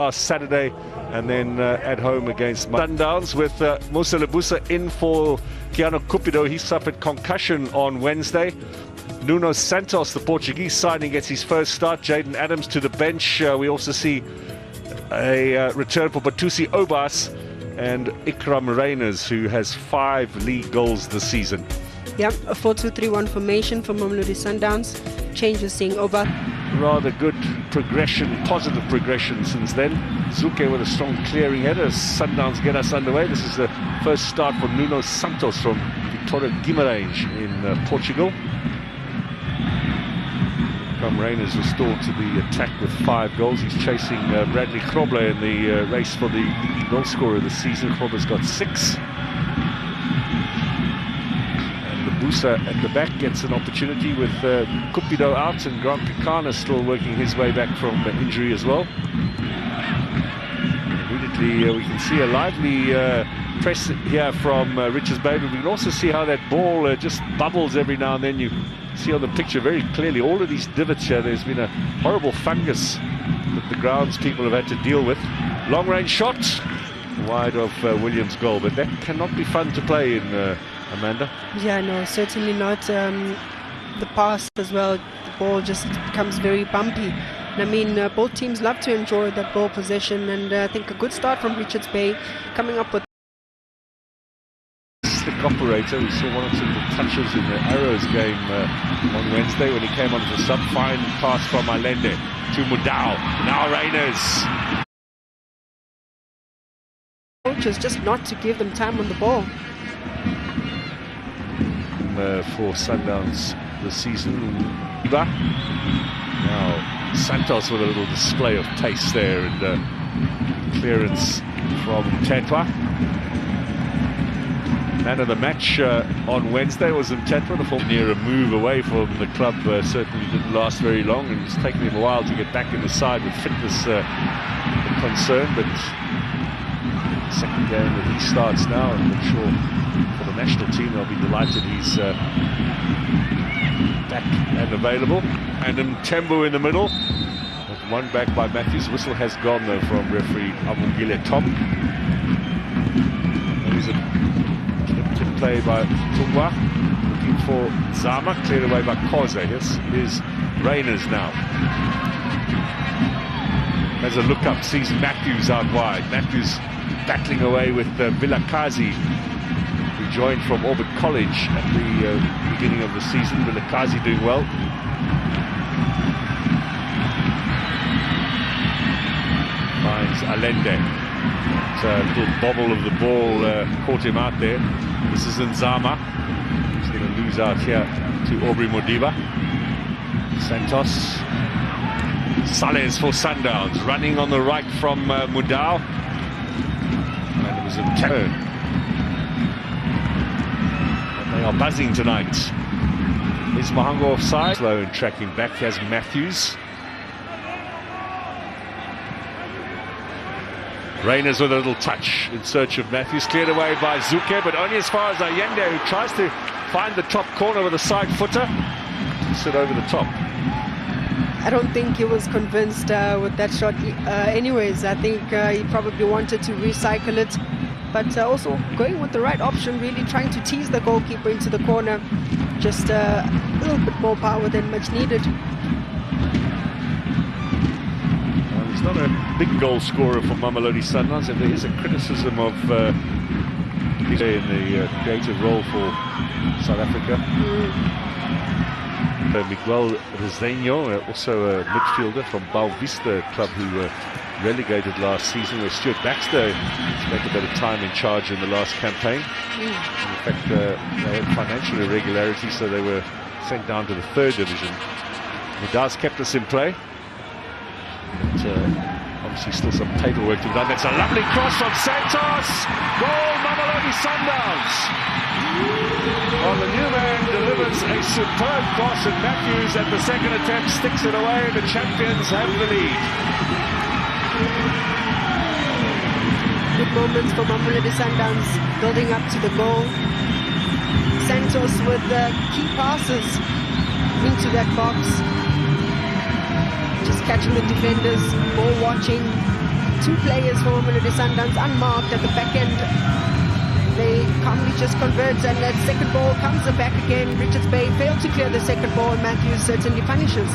last Saturday, and then at home against Sundowns with Musa Lebusa in for Keanu Cupido. He suffered concussion on Wednesday. Nuno Santos, the Portuguese signing, gets his first start. Jaden Adams to the bench. We also see a return for Batusi Obas and Ikram Reyners, who has 5 league goals this season. Yep, a 4-2-3-1 formation for Mamelodi Sundowns. Changes seeing Obas. Rather good progression, positive progression since then. Zuke with a strong clearing header. Sundowns get us underway. This is the first start for Nuno Santos from Vitória Guimarães in Portugal. Reyners restored to the attack with 5 goals. He's chasing Bradley Krobler in the race for the goal scorer of the season. Krobler's got 6. Busa at the back gets an opportunity with Cupido out, and Grant Kekana still working his way back from injury as well. Immediately we can see a lively press here from Richards Bay, but we can also see how that ball just bubbles every now and then. You see on the picture very clearly all of these divots here. There's been a horrible fungus that the grounds people have had to deal with. Long range shot wide of Williams' goal, but that cannot be fun to play in, Amanda. Yeah, no, certainly not. The pass as well, the ball just becomes very bumpy. And I mean, both teams love to enjoy that ball possession, and I think a good start from Richards Bay, coming up with slick operator. We saw one or two of the touches in the Arrows game on Wednesday when he came onto the sub. Fine pass from Allende to Mudau. Now Reyners. Coaches just not to give them time on the ball. For Sundowns this season. Now Santos with a little display of pace there, and clearance from Tetwa. Man of the match on Wednesday was Tetwa. The form near a move away from the club certainly didn't last very long, and it's taken him a while to get back in the side with fitness concern, but second game that he starts now, and I'm sure for the national team they'll be delighted he's back and available. And Mtembu in the middle, with one back by Matthews. Whistle has gone though from referee Abungile Tom. There's a play by Tungwa, looking for Zama, cleared away by Koze. Here's Reyners now. As a look up, sees Matthews out wide. Matthews battling away with Vilakazi, who joined from Orbit College at the beginning of the season. Vilakazi doing well. Finds Allende. A little bobble of the ball caught him out there. This is Nzama. He's going to lose out here to Aubrey Modiba. Santos. Sales for Sundowns, running on the right from Mudau. And it was a turn. And they are buzzing tonight. Is Mahango offside? Slow and tracking back. He has Matthews. Reyners with a little touch in search of Matthews. Cleared away by Zuke, but only as far as Allende, who tries to find the top corner with a side footer. Sit over the top. I don't think he was convinced with that shot anyways. I think he probably wanted to recycle it, but also going with the right option, really trying to tease the goalkeeper into the corner. Just a little bit more power than much needed. Well, he's not a big goal scorer for Mamelodi Sundowns, and there is a criticism of in the creative role for South Africa. Miguel Rezeño, also a midfielder from Boavista club who were relegated last season, where Stuart Baxter spent a bit of time in charge in the last campaign. In fact, they had financial irregularities, so they were sent down to the 3rd division. Mudau's kept us in play. But, obviously still some paperwork to be done. That's a lovely cross from Santos. Goal, Mamelodi Sundowns. Well, the new man delivers a superb cross, and Matthews at the second attempt sticks it away, and the champions have the lead. Good moments for Mamelodi Sundowns, building up to the goal. Santos with the key passes into that box. Just catching the defenders, ball watching, two players for Mamelodi Sundowns unmarked at the back end. They calmly just convert, and that second ball comes back again. Richards Bay failed to clear the second ball, and Matthews certainly punishes.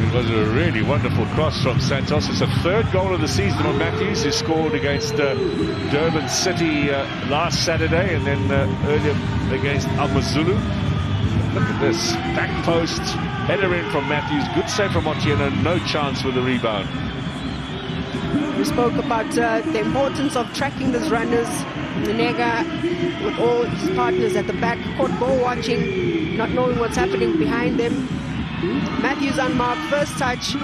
It was a really wonderful cross from Santos. It's the third goal of the season on Matthews, who scored against Durban City last Saturday, and then earlier against Amazulu. Look at this, back post, header in from Matthews, good save from Otieno, no chance for the rebound. We spoke about the importance of tracking these runners. Nega, with all his partners at the back, caught ball watching, not knowing what's happening behind them. Matthews unmarked, first touch.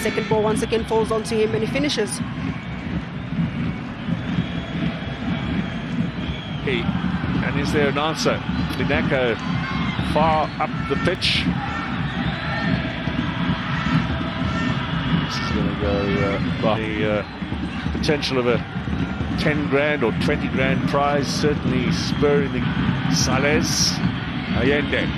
Second ball once again falls onto him, and he finishes. Hey, and is there an answer? Linaka far up the pitch. This is going to go by the potential of a 10 grand or 20 grand prize, certainly spurring the Sales. Allende.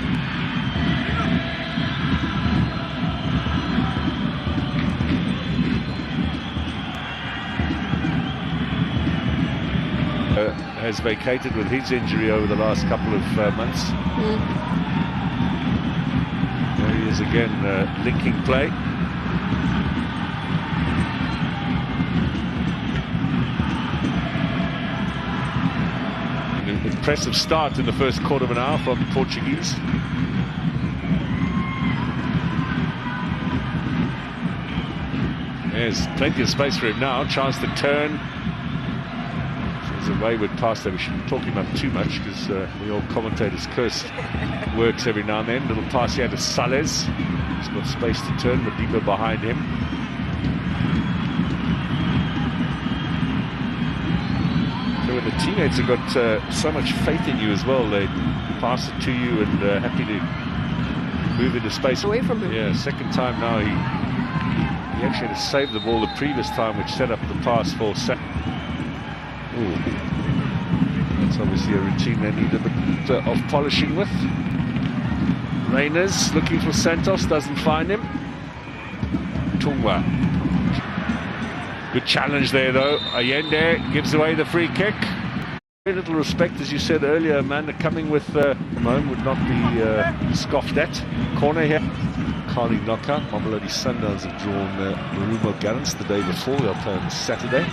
Has vacated with his injury over the last couple of months. There he is again, linking play. An impressive start in the first quarter of an hour from the Portuguese. There's plenty of space for him now, chance to turn. A wayward pass there. We shouldn't be talking about too much, because the old commentator's curse works every now and then. Little pass here to Sales. He's got space to turn, Madiba behind him. So when the teammates have got so much faith in you as well, they pass it to you and happy to move into space. Away from him. Yeah, second time now he actually had to save the ball the previous time, which set up the pass for Ooh. That's obviously a routine they need a bit of polishing with. Reyners looking for Santos, doesn't find him. Tungwa. Good challenge there though. Allende gives away the free kick. Very little respect, as you said earlier, Amanda, coming with Moan would not be scoffed at. Corner here. Carly knockout. Mamelodi Sundowns have drawn Marumo Gallants the day before. They'll play on Saturday.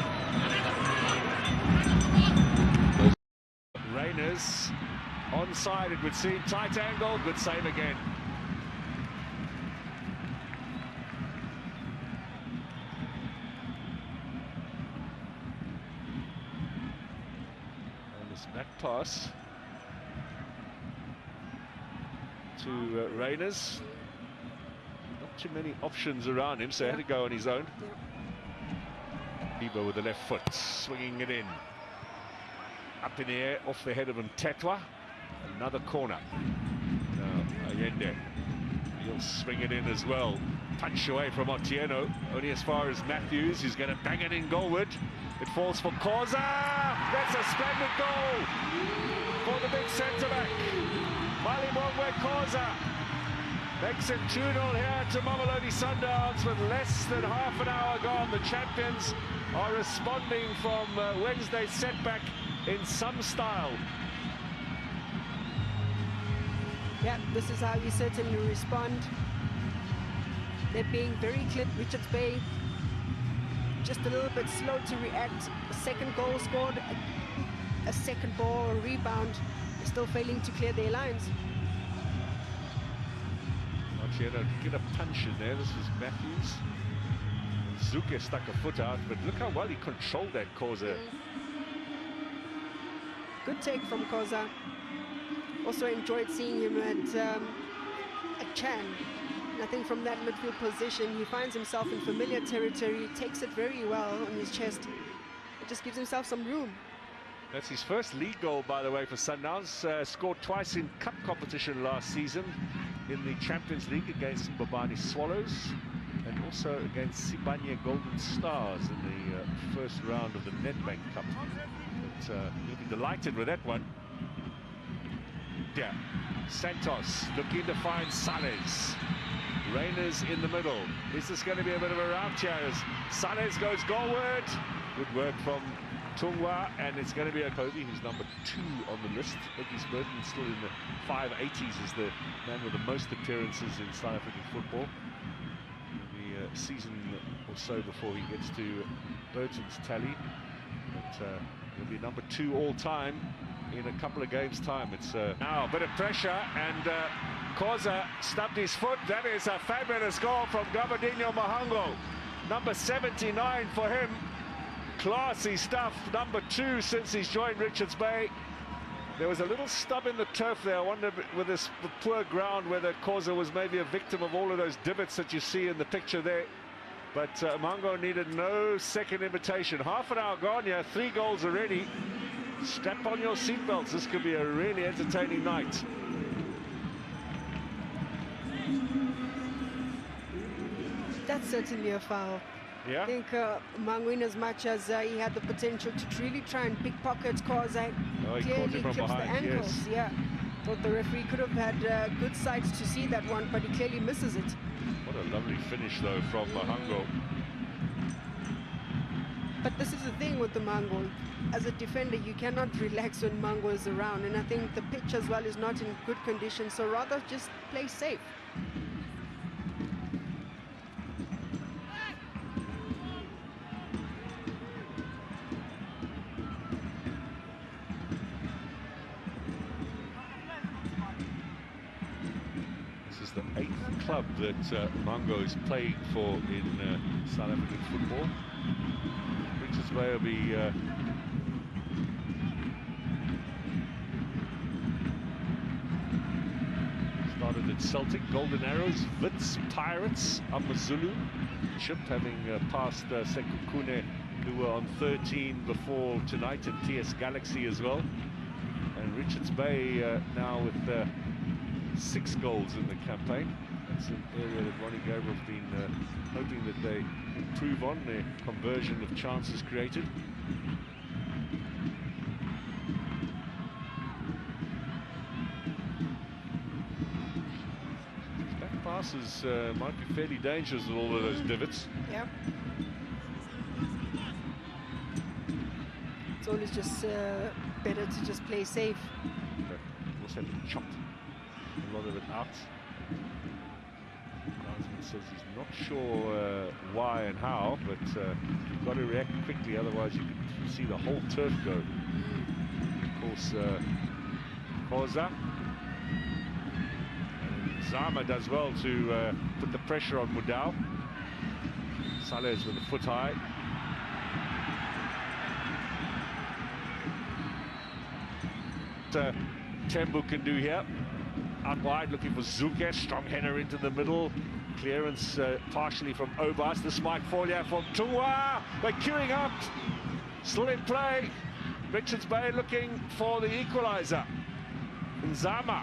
Onside, it would seem. Tight angle, good save again. And this back pass to Reyners. Not too many options around him, so he had to go on his own. Ibo with the left foot, swinging it in. Up in the air, off the head of Mtetwa. Another corner. Now Allende, he'll swing it in as well. Punch away from Otieno, only as far as Matthews. He's going to bang it in goalward. It falls for Koza. That's a splendid goal for the big centre-back. Malimongwe Koza makes it 2-0 here to Mamelodi Sundowns with less than half an hour gone. The champions are responding from Wednesday's setback in some style. Yeah, this is how you certainly respond. They're being very clipped. Richards Bay just a little bit slow to react. A second goal scored, a second ball, a rebound. They're still failing to clear their lines. Otieno get a punch in there. This was Matthews. Zuke stuck a foot out, but look how well he controlled that Koza. Good take from Koza. Also enjoyed seeing him at Chan. And I think from that midfield position, he finds himself in familiar territory, takes it very well on his chest. It just gives himself some room. That's his first league goal, by the way, for Sundowns. Scored twice in cup competition last season, in the Champions League against Mbabane Swallows, and also against Sibanye Golden Stars in the first round of the Nedbank Cup. But he'll be delighted with that one. Yeah, Santos looking to find Sales. Reyners in the middle. Is this going to be a bit of a rout here as Sanes goes goalward? Good work from Tungwa, and it's going to be Kobe, who's number 2 on the list. Huggies Burton still in the 580s as the man with the most appearances in South African football. The season or so before he gets to Burton's tally. But he'll be number 2 all time in a couple of games' time. It's now a bit of pressure, and Khoza stubbed his foot. That is a fabulous goal from Gabadinho Mahango. Number 79 for him. Classy stuff, number 2 since he's joined Richards Bay. There was a little stub in the turf there. I wonder with the poor ground whether Khoza was maybe a victim of all of those divots that you see in the picture there. But Mango needed no second invitation. Half an hour gone here, 3 goals already. Strap on your seatbelts, this could be a really entertaining night. That's certainly a foul. Yeah. I think Mango, in as much as he had the potential to really try and pickpocket Khoza, clearly clips the ankles. Yes. Yeah. Thought the referee could have had good sight to see that one, but he clearly misses it. What a lovely finish though from Mahango. But this is the thing with the Mango. As a defender, you cannot relax when Mango is around, and I think the pitch as well is not in good condition, so rather just play safe. The 8th club that Mango is playing for in South African football. Richards Bay will be started at Celtic, Golden Arrows, Wits, Pirates, Amazulu, Chip having passed Sekukune, who were on 13 before tonight, and TS Galaxy as well. And Richards Bay now with 6 goals in the campaign. That's an area that Ronnie Gabriel's been hoping that they improve on, their conversion of chances created. Back passes might be fairly dangerous with all of those divots. Yeah. It's always just better to just play safe. Also have to chop a lot of it out. Linesman says he's not sure why and how, but you've got to react quickly, otherwise you can see the whole turf go. Of course, Khoza. And Zama does well to put the pressure on Mudau. Saleh with the foot high. Tembu can do here. Out wide, looking for Zuke. Strong header into the middle. Clearance partially from Obas. This might fall here from Tungwa. They're queuing up. Still in play. Richards Bay looking for the equaliser. Nzama.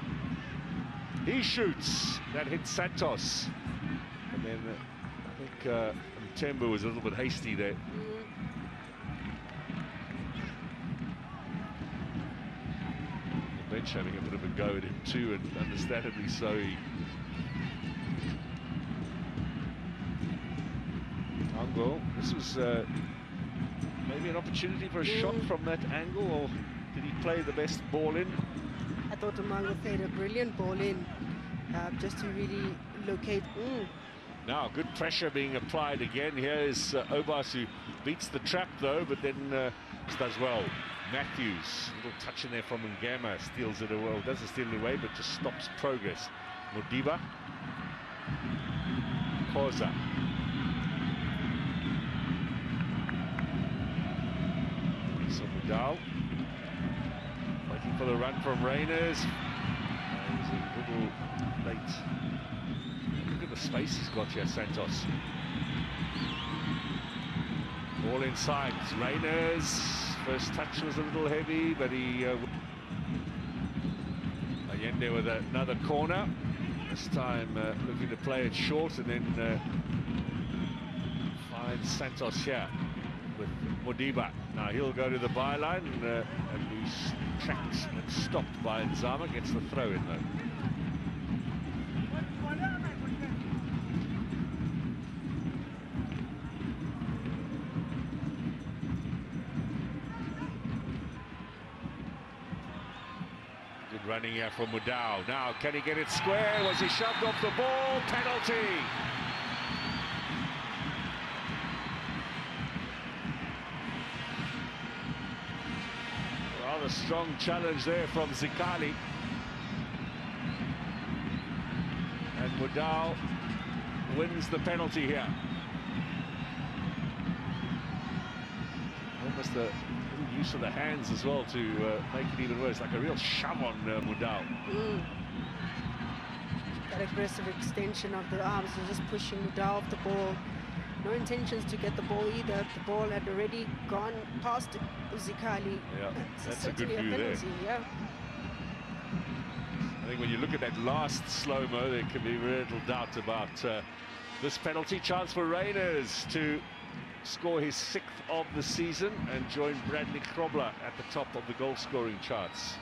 He shoots. That hits Santos. And then I think Tembu was a little bit hasty there. Bench having a bit of a go at him too, and understandably so. Angle, this was maybe an opportunity for a shot from that angle, or did he play the best ball in? I thought Mango played a brilliant ball in, just to really locate. Now, good pressure being applied again. Here is Obas, who beats the trap though, but then does well. Matthews, a little touch in there from Ngama, steals it away, doesn't steal it away, but just stops progress. Modiba, Khoza. So Mudau, waiting for the run from Reyners. He's a little late. Look at the space he's got here, Santos. Ball inside, Reyners. First touch was a little heavy, but he Allende with another corner. This time looking to play it short, and then finds Santos here with Modiba. Now he'll go to the byline and be tracked and stopped by Nzama. Gets the throw in though. running here from Mudau. Now, can he get it square? Was he shoved off the ball? Penalty! Rather strong challenge there from Zikali. And Mudau wins the penalty here. Almost a little use of the hands as well to make it even worse, like a real shove on Mudau. That aggressive extension of the arms and just pushing Mudau off the ball. No intentions to get the ball either. The ball had already gone past Zikali. Yeah, that's a good view there. Yeah. I think when you look at that last slow-mo, there can be very little doubt about this penalty. Chance for Reiners to score his 6th of the season and join Bradley Krobler at the top of the goal-scoring charts.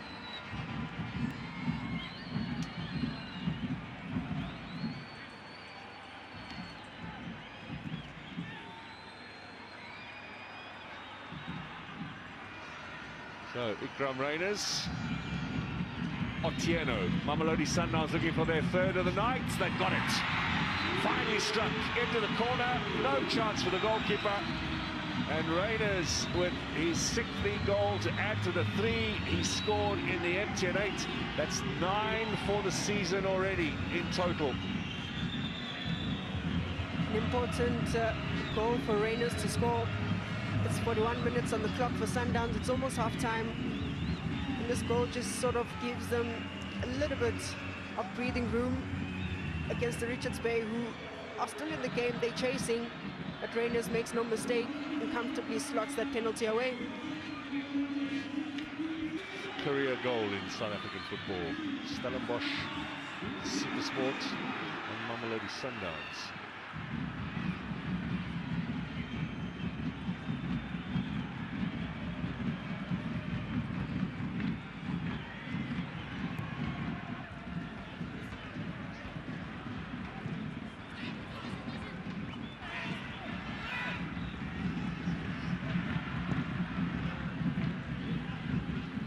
So, Ikram Reiners. Otieno. Mamelodi Sundowns looking for their 3rd of the night. They've got it. Finally struck into the corner. No chance for the goalkeeper. And Reiners with his 6th league goal to add to the 3 he scored in the MTN 8. That's 9 for the season already in total. An important goal for Reiners to score. It's 41 minutes on the clock for Sundowns. It's almost half-time. And this goal just sort of gives them a little bit of breathing room against the Richards Bay, who are still in the game. They're chasing, but Reiners makes no mistake and comfortably slots that penalty away. Career goal in South African football. Stellenbosch, Supersport and Mamelodi Sundowns.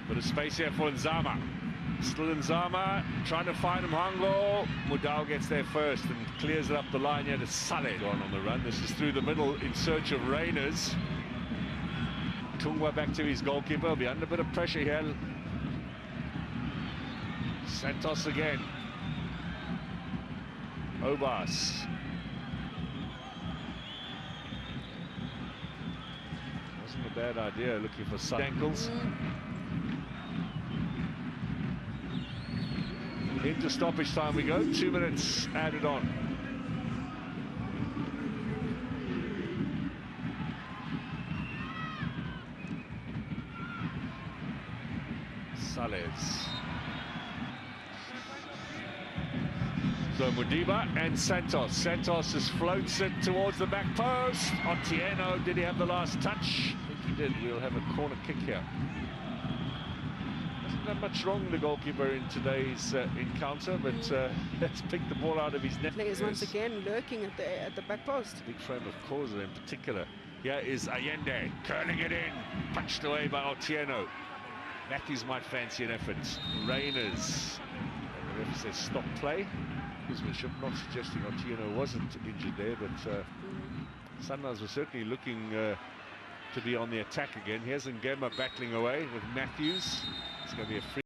Bit of space here for Nzama. Still Nzama, trying to find Mhango. Mudau gets there first and clears it up the line here to Saleh on the run. This is through the middle in search of Reiners. Tungwa back to his goalkeeper. He'll be under a bit of pressure here. Santos again. Obas. Wasn't a bad idea looking for side ankles. Into stoppage time we go, 2 minutes added on. Sales. So Mudiba and Santos. Santos just floats it towards the back post. Otieno, did he have the last touch? I think he did. We'll have a corner kick here. Not much wrong, the goalkeeper, in today's encounter, but let's pick the ball out of his net. Players once again lurking at the back post. Big frame of Koza in particular. Here is Allende curling it in, punched away by Otieno. Matthews might fancy an effort. Reiners, and the ref says stop play. Guzmanship not suggesting Otieno wasn't injured there, but Sundowns were certainly looking to be on the attack again. Here's Ngema battling away with Matthews. It's going to be a free